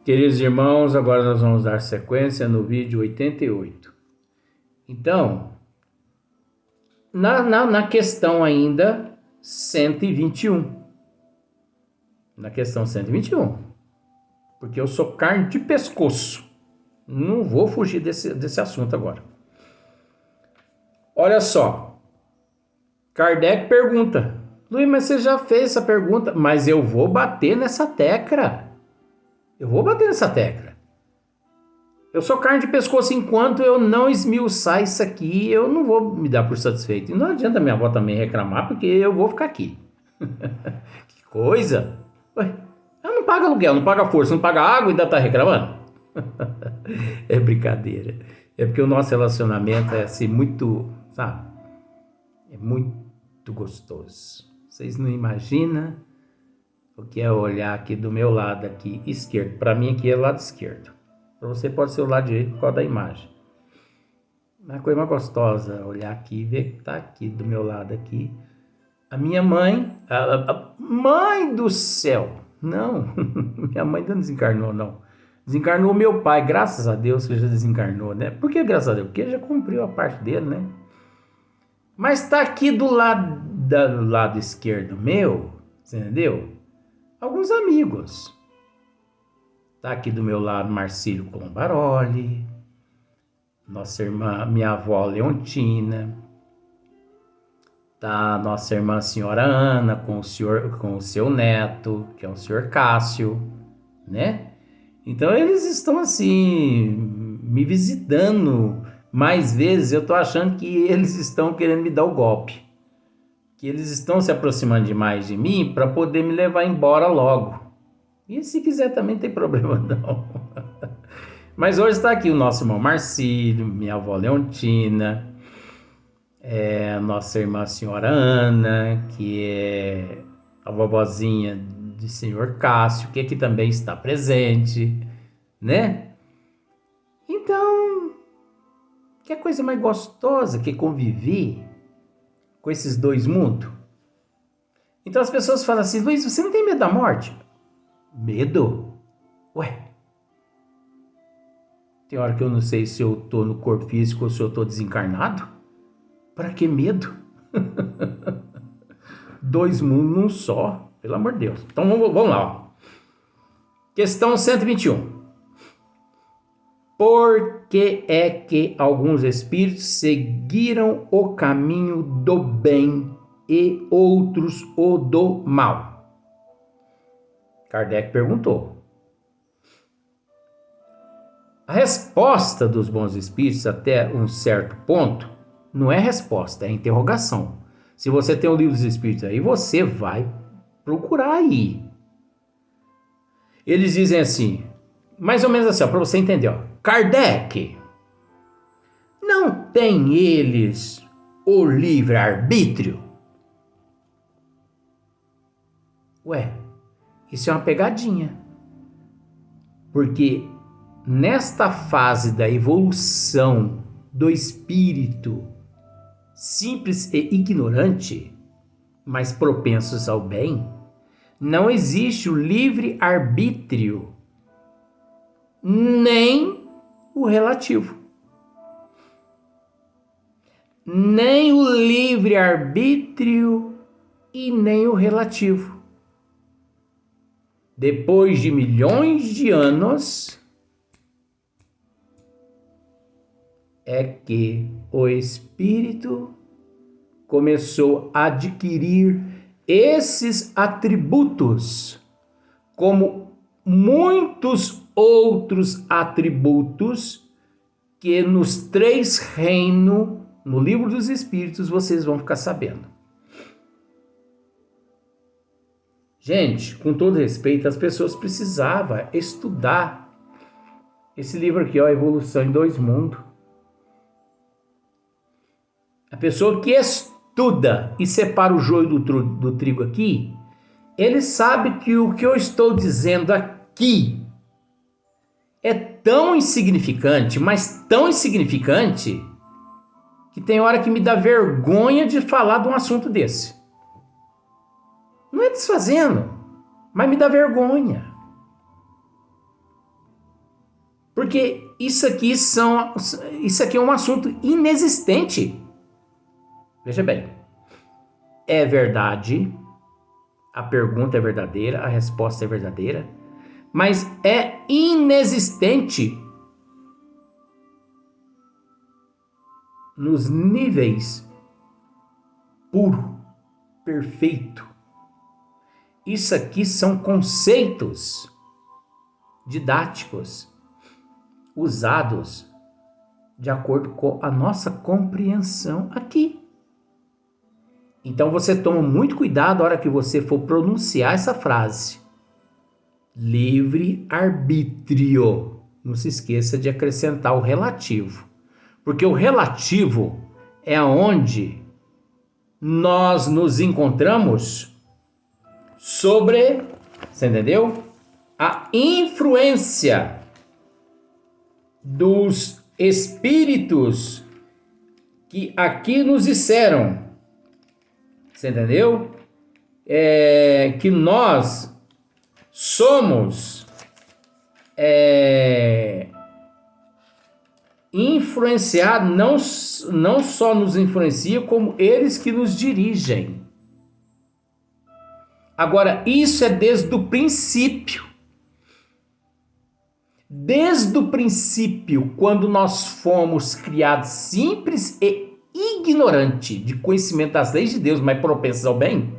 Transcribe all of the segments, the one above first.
Queridos irmãos, agora nós vamos dar sequência no vídeo 88. Então, na questão ainda 121. Na questão 121. Porque eu sou carne de pescoço. Não vou fugir desse assunto agora. Olha só. Kardec pergunta: Luiz, mas você já fez essa pergunta? Mas eu vou bater nessa tecla. Eu sou carne de pescoço, enquanto eu não esmiuçar isso aqui, eu não vou me dar por satisfeito. E não adianta minha avó também reclamar, porque eu vou ficar aqui. Que coisa! Ué, ela não paga aluguel, não paga força, não paga água e ainda tá reclamando? É brincadeira. É porque o nosso relacionamento é assim muito, sabe? É muito gostoso. Vocês não imaginam o que é olhar aqui do meu lado aqui esquerdo. Para mim aqui é o lado esquerdo. Para você pode ser o lado direito por causa da imagem. Uma coisa mais gostosa olhar aqui e ver que tá aqui do meu lado aqui. A minha mãe, a mãe do céu. Não, minha mãe não desencarnou não. Desencarnou meu pai, graças a Deus que já desencarnou, né? Por que graças a Deus? Porque ele já cumpriu a parte dele, né? Mas tá aqui do lado esquerdo meu, entendeu? Alguns amigos. Tá aqui do meu lado Marcílio Colombaroli, nossa irmã, minha avó Leontina. Tá a nossa irmã Senhora Ana com o seu neto, que é o senhor Cássio, né? Então eles estão assim me visitando mais vezes. Eu tô achando que eles estão querendo me dar o golpe. Que eles estão se aproximando demais de mim para poder me levar embora logo. E se quiser também não tem problema não. Mas hoje está aqui o nosso irmão Marcílio, minha avó Leontina, nossa irmã Senhora Ana, que é a vovozinha de senhor Cássio, que aqui também está presente, né? Então, que coisa mais gostosa que conviver com esses dois mundos. Então as pessoas falam assim: Luiz, você não tem medo da morte? Medo? Ué, tem hora que eu não sei se eu tô no corpo físico ou se eu tô desencarnado. Pra que medo? Dois mundos num só, pelo amor de Deus. Então vamos lá. Ó. Questão 121. Por que é que alguns espíritos seguiram o caminho do bem e outros o do mal? Kardec perguntou. A resposta dos bons espíritos até um certo ponto não é resposta, é interrogação. Se você tem o livro dos espíritos aí, você vai procurar aí. Eles dizem assim, mais ou menos assim, para você entender, ó. Kardec, não tem eles o livre-arbítrio? Ué, isso é uma pegadinha. Porque nesta fase da evolução do espírito simples e ignorante, mas propensos ao bem, não existe o livre-arbítrio, nem o relativo. Nem o livre-arbítrio e nem o relativo. Depois de milhões de anos, é que o espírito começou a adquirir esses atributos, como muitos outros atributos que nos três reinos, no livro dos espíritos, vocês vão ficar sabendo. Gente, com todo respeito, as pessoas precisavam estudar esse livro aqui, ó, Evolução em Dois Mundos. A pessoa que estuda e separa o joio do trigo aqui, ele sabe que o que eu estou dizendo aqui é tão insignificante, mas tão insignificante, que tem hora que me dá vergonha de falar de um assunto desse. Não é desfazendo, mas me dá vergonha. Porque isso aqui é um assunto inexistente. Veja bem, é verdade, a pergunta é verdadeira, a resposta é verdadeira, mas é inexistente nos níveis puro, perfeito. Isso aqui são conceitos didáticos usados de acordo com a nossa compreensão aqui. Então você toma muito cuidado na hora que você for pronunciar essa frase. Livre-arbítrio. Não se esqueça de acrescentar o relativo. Porque o relativo é onde nós nos encontramos sobre, você entendeu? A influência dos espíritos que aqui nos disseram. Você entendeu? Que nós somos influenciados, não só nos influencia, como eles que nos dirigem. Agora, isso é desde o princípio. Desde o princípio, quando nós fomos criados simples e ignorante de conhecimento das leis de Deus, mas propensos ao bem,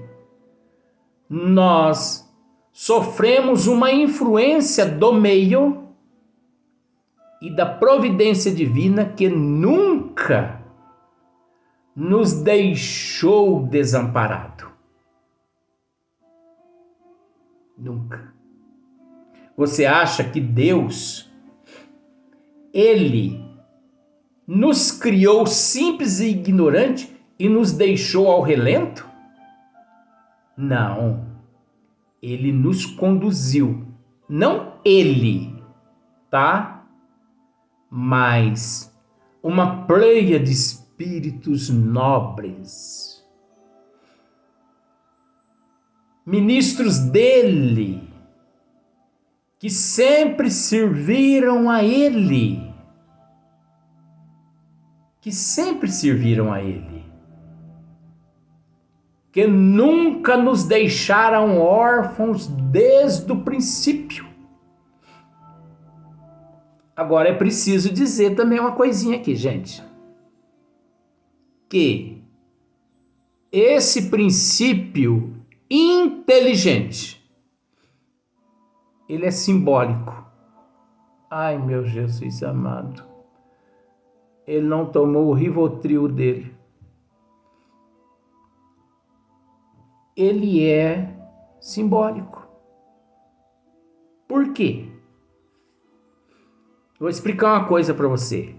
nós sofremos uma influência do meio e da providência divina que nunca nos deixou desamparado. Nunca. Você acha que Deus, Ele nos criou simples e ignorante e nos deixou ao relento? Não. Ele nos conduziu. Não Ele, tá? Mas uma pleia de espíritos nobres, ministros dele, que sempre serviram a ele, que nunca nos deixaram órfãos desde o princípio. Agora é preciso dizer também uma coisinha aqui, gente, que esse princípio inteligente, ele é simbólico. Ai, meu Jesus amado. Ele não tomou o Rivotril dele. Ele é simbólico. Por quê? Vou explicar uma coisa para você.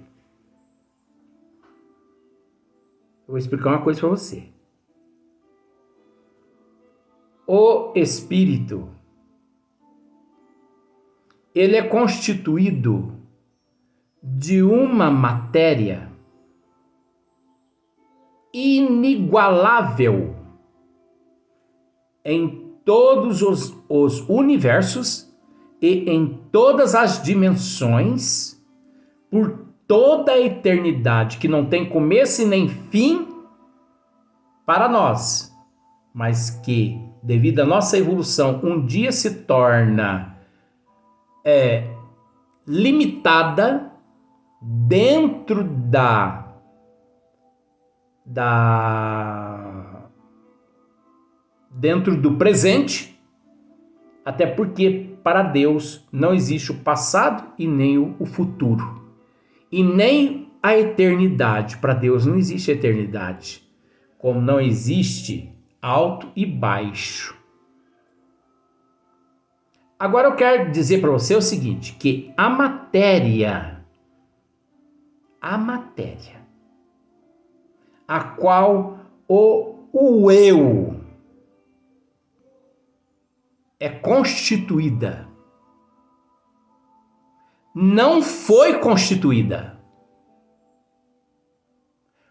O espírito, ele é constituído de uma matéria inigualável em todos os universos e em todas as dimensões, por toda a eternidade, que não tem começo e nem fim para nós, mas que, devido à nossa evolução, um dia se torna limitada dentro dentro do presente, até porque para Deus não existe o passado e nem o futuro, e nem a eternidade. Para Deus não existe eternidade, como não existe alto e baixo. Agora eu quero dizer para você o seguinte, que a matéria, a qual o eu é constituída, não foi constituída.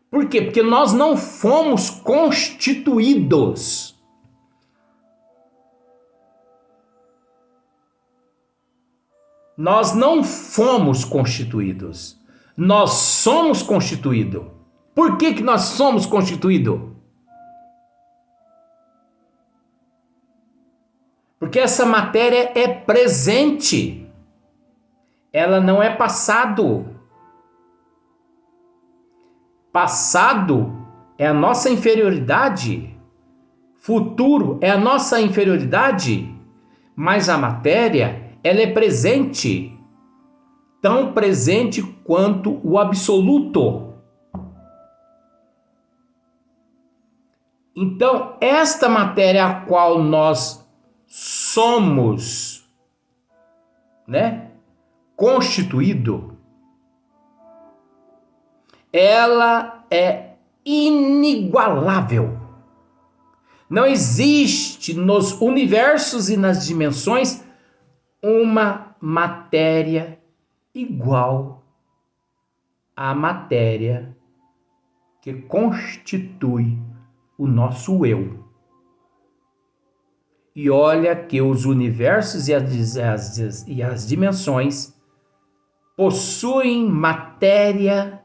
Por quê? Porque nós não fomos constituídos. Nós não fomos constituídos. Nós somos constituídos. Por que nós somos constituídos? Porque essa matéria é presente. Ela não é passado. Passado é a nossa inferioridade. Futuro é a nossa inferioridade. Mas a matéria, ela é presente. Tão presente quanto o absoluto. Então, esta matéria a qual nós somos, constituído, ela é inigualável. Não existe nos universos e nas dimensões uma matéria igual à matéria que constitui o nosso eu. E olha que os universos e as dimensões possuem matéria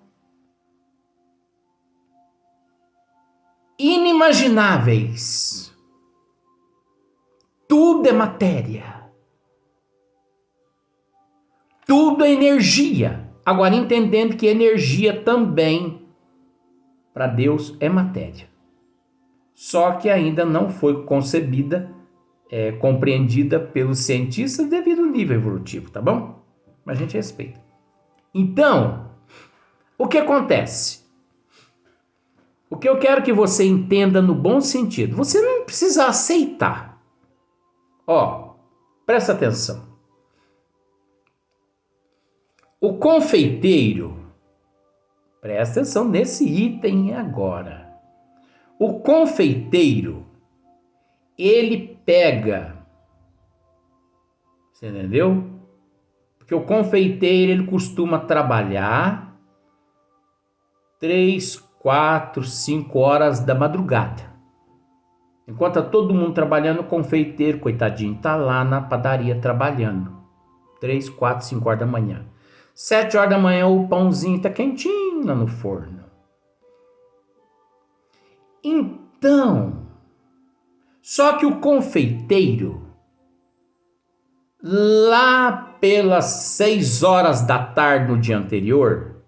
inimagináveis. Tudo é matéria. Tudo é energia. Agora, entendendo que energia também, para Deus, é matéria. Só que ainda não foi concebida, compreendida pelos cientistas devido ao nível evolutivo, tá bom? Mas a gente respeita. Então, o que acontece? O que eu quero que você entenda no bom sentido, você não precisa aceitar. Presta atenção. O confeiteiro, presta atenção nesse item agora. O confeiteiro, ele pega, você entendeu? Porque o confeiteiro, ele costuma trabalhar 3, 4, 5 horas da madrugada. Enquanto tá todo mundo trabalhando, o confeiteiro, coitadinho, tá lá na padaria trabalhando. 3, 4, 5 horas da manhã. 7 horas da manhã o pãozinho tá quentinho lá no forno. Então, só que o confeiteiro, lá pelas 6 horas da tarde no dia anterior,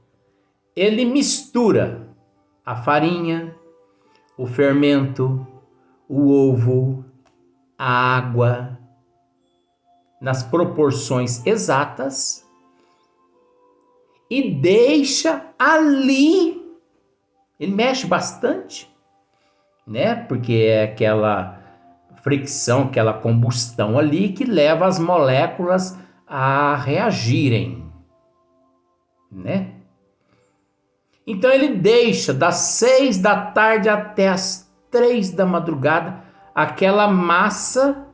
ele mistura a farinha, o fermento, o ovo, a água, nas proporções exatas e deixa ali. Ele mexe bastante, porque é aquela fricção, aquela combustão ali que leva as moléculas a reagirem, Então ele deixa das 6 da tarde até as 3 da madrugada aquela massa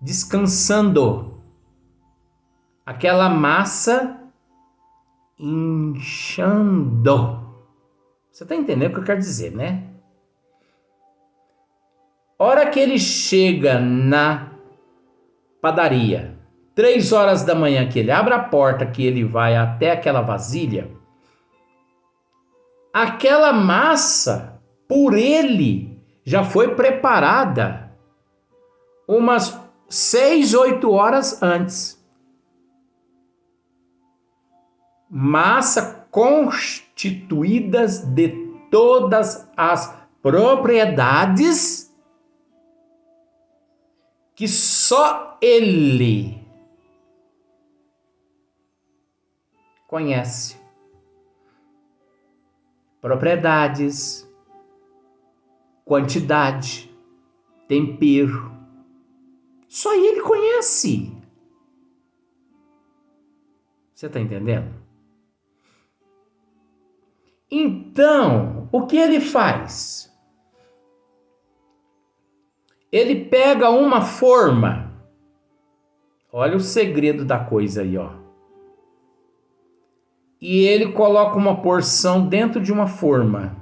descansando, aquela massa inchando. Você está entendendo o que eu quero dizer, Hora que ele chega na padaria, 3 horas da manhã, que ele abre a porta, que ele vai até aquela vasilha, aquela massa, por ele, já foi preparada umas 6, 8 horas antes. Massa constituídas de todas as propriedades que só ele conhece. Propriedades, quantidade, tempero. Só ele conhece. Você está entendendo? Então, o que ele faz? Ele pega uma forma. Olha o segredo da coisa aí, E ele coloca uma porção dentro de uma forma.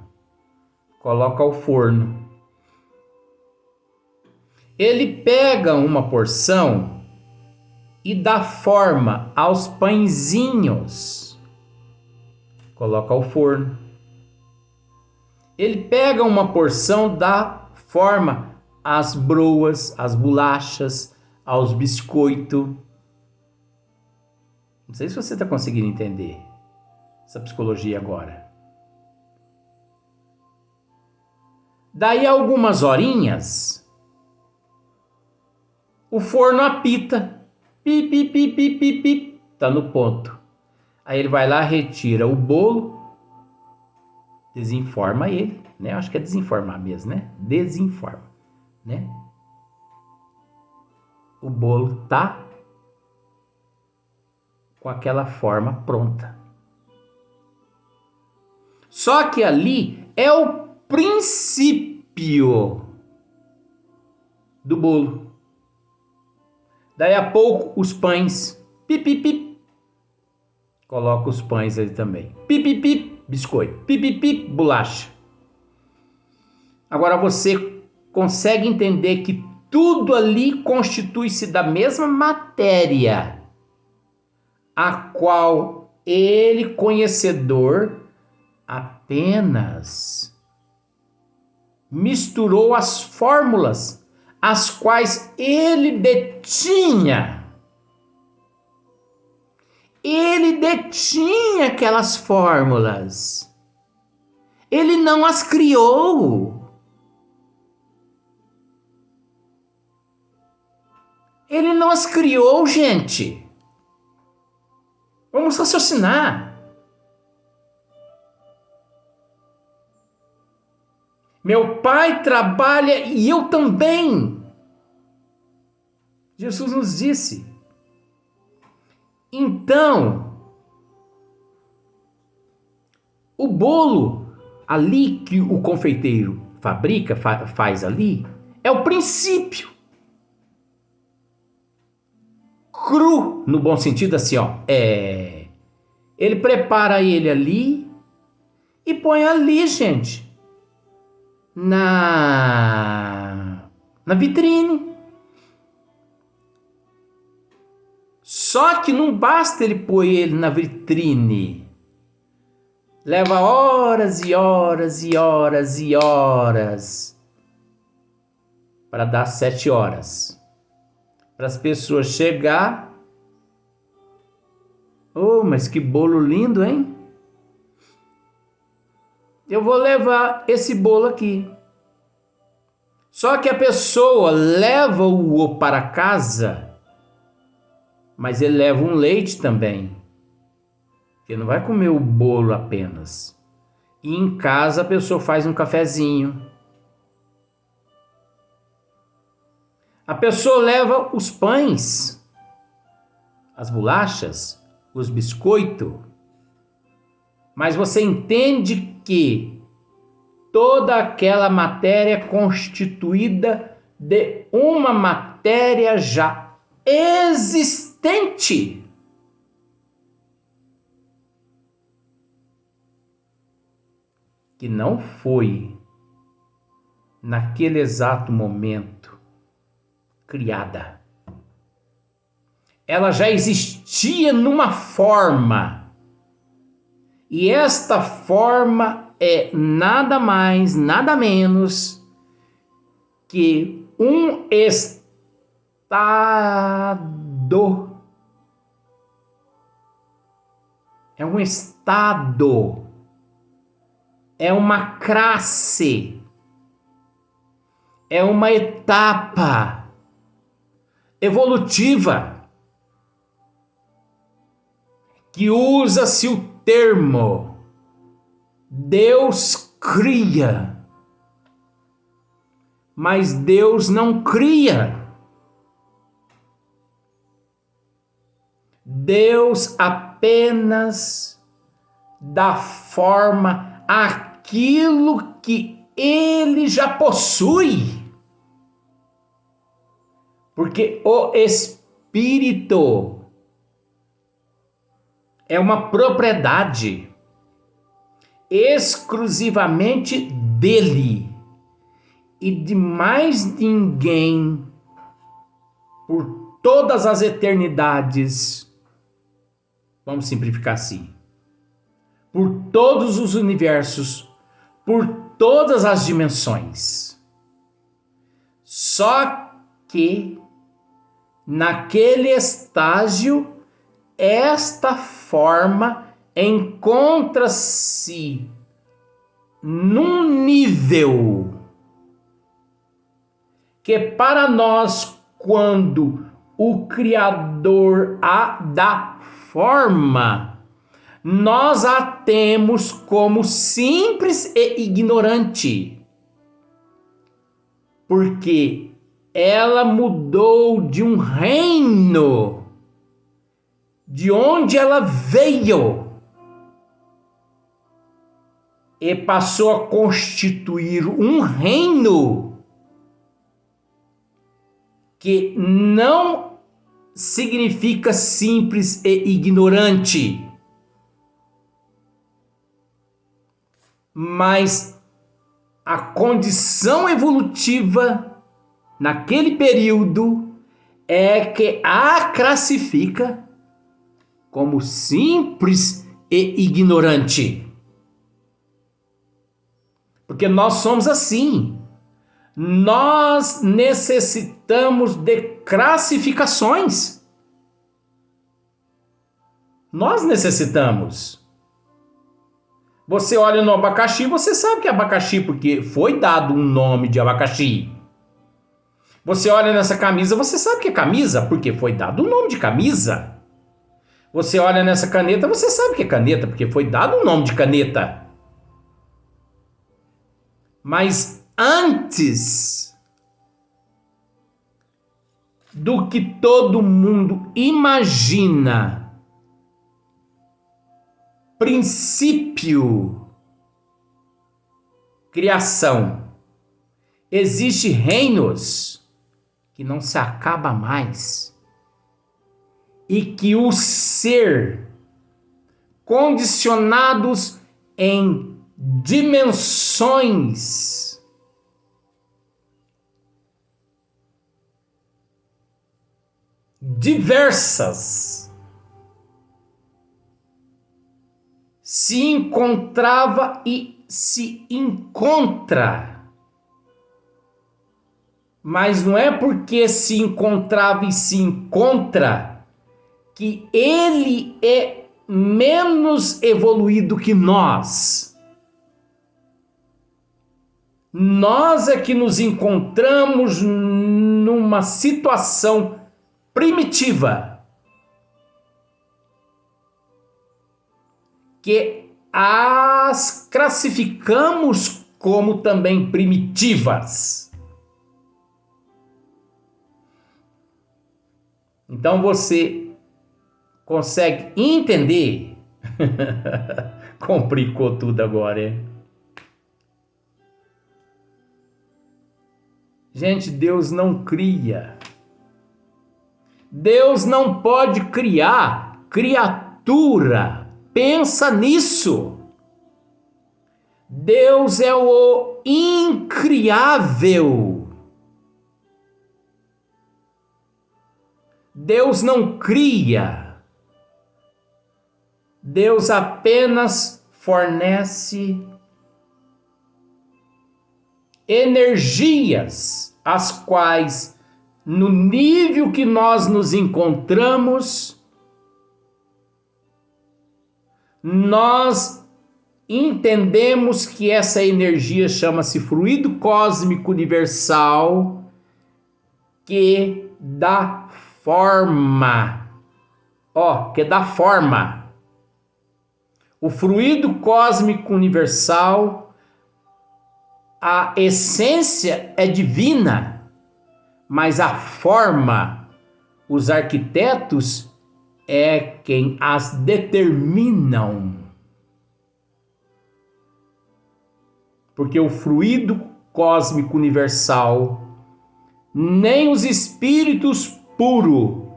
Coloca ao forno. Ele pega uma porção e dá forma aos pãezinhos, coloca ao forno. Ele pega uma porção, dá forma às broas, às bolachas, aos biscoitos. Não sei se você está conseguindo entender essa psicologia agora. Daí a algumas horinhas, o forno apita. Pi, pi, pi, pi, pi, pi. Tá no ponto. Aí ele vai lá, retira o bolo, desenforma ele, né? Acho que é desenformar mesmo, né? Desenforma, né? O bolo tá com aquela forma pronta. Só que ali é o princípio do bolo. Daí a pouco os pães, pip, pip, pip. Coloca os pães ali também. Pip, pip, pip, biscoito. Pip, pip, pip, bolacha. Agora você consegue entender que tudo ali constitui-se da mesma matéria, a qual ele, conhecedor, apenas misturou as fórmulas as quais ele detinha. Ele detinha aquelas fórmulas. Ele não as criou. Ele não as criou, gente. Vamos raciocinar. Meu pai trabalha e eu também. Jesus nos disse. Então, o bolo ali que o confeiteiro fabrica, faz ali, é o princípio. Cru, no bom sentido, assim, ó. Ele prepara ele ali e põe ali, gente. Na vitrine. Só que não basta ele pôr ele na vitrine. Leva horas e horas e horas e horas para dar 7 horas. Para as pessoas chegar. Oh, mas que bolo lindo, hein? Eu vou levar esse bolo aqui. Só que a pessoa leva-o para casa, mas ele leva um leite também. Ele não vai comer o bolo apenas. E em casa a pessoa faz um cafezinho. A pessoa leva os pães, as bolachas, os biscoitos. Mas você entende que toda aquela matéria é constituída de uma matéria já existente. Que não foi, naquele exato momento, criada. Ela já existia numa forma. E esta forma é nada mais, nada menos que um estado. É um estado. É uma classe. É uma etapa evolutiva que usa-se o termo Deus cria, mas Deus não cria. Deus apenas dá forma àquilo que ele já possui. Porque o Espírito é uma propriedade exclusivamente dele e de mais ninguém por todas as eternidades, vamos simplificar assim, por todos os universos, por todas as dimensões. Só que naquele estágio, esta forma encontra-se num nível que para nós, quando o Criador a dá forma, nós a temos como simples e ignorante, porque ela mudou de um reino, de onde ela veio, e passou a constituir um reino que não significa simples e ignorante, mas a condição evolutiva naquele período é que a classifica como simples e ignorante. Porque nós somos assim. Nós necessitamos de classificações. Nós necessitamos. Você olha no abacaxi, você sabe que é abacaxi porque foi dado um nome de abacaxi. Você olha nessa camisa, você sabe que é camisa porque foi dado um nome de camisa. Você olha nessa caneta, você sabe que é caneta porque foi dado um nome de caneta. Mas antes do que todo mundo imagina, princípio, criação, existe reinos que não se acaba mais e que o ser condicionados em dimensões diversas se encontrava e se encontra, mas não é porque se encontrava e se encontra que ele é menos evoluído que nós. Nós é que nos encontramos numa situação primitiva, que as classificamos como também primitivas. Então você consegue entender? Complicou tudo agora, hein? Gente, Deus não cria. Deus não pode criar criatura. Pensa nisso. Deus é o incriável. Deus não cria. Deus apenas fornece energias, as quais, no nível que nós nos encontramos, nós entendemos que essa energia chama-se fluido cósmico universal, que dá forma. Que dá forma. O fluido cósmico universal, a essência é divina, mas a forma, os arquitetos é quem as determinam. Porque o fluido cósmico universal, nem os espíritos puros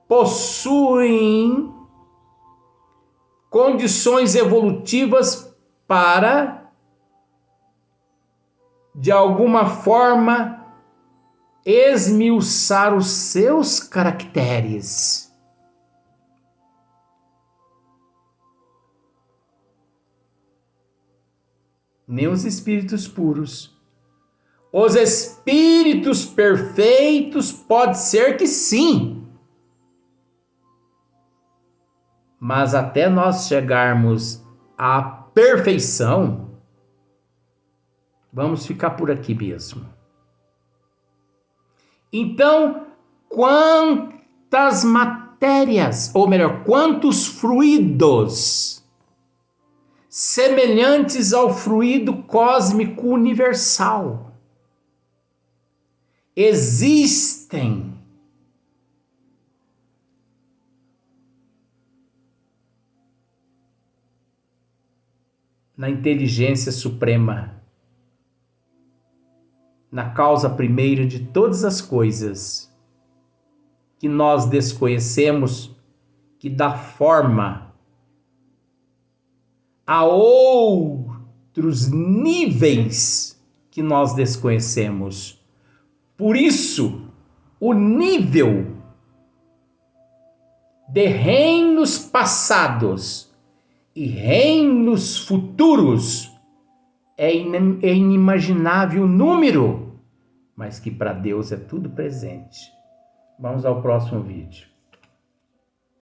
possuem condições evolutivas para, de alguma forma, esmiuçar os seus caracteres. Nem os espíritos puros. Os espíritos perfeitos pode ser que sim. Mas até nós chegarmos à perfeição, vamos ficar por aqui mesmo. Então, quantas matérias, ou melhor, quantos fluidos semelhantes ao fluido cósmico universal existem na inteligência suprema, na causa primeira de todas as coisas, que nós desconhecemos, que dá forma a outros níveis que nós desconhecemos. Por isso, o nível de reinos passados e reinos futuros é inimaginável número, mas que para Deus é tudo presente. Vamos ao próximo vídeo.